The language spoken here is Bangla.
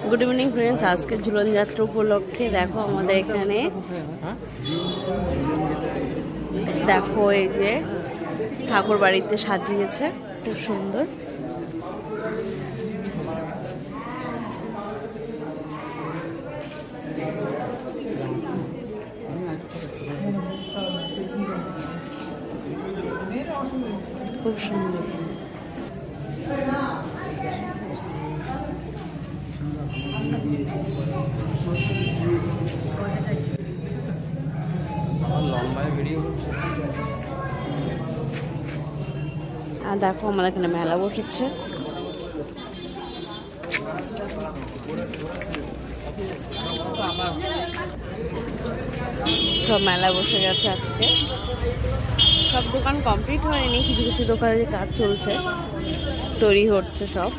গুড ইভিনিং ফ্রেন্ডস, আজকে ঝুলন যাত্রা উপলক্ষে দেখো আমাদের এখানে দেখো এই যে ঠাকুর বাড়িতে সাজিয়েছে খুব সুন্দর। খুব সুন্দর। আর দেখো আমাদের এখানে মেলা বসেছে। সব মেলা বসে গেছে আজকে। সব দোকান কমপ্লিট হয়নি, কিছু কিছু দোকানে যে কাজ চলছে, তৈরি হচ্ছে সব।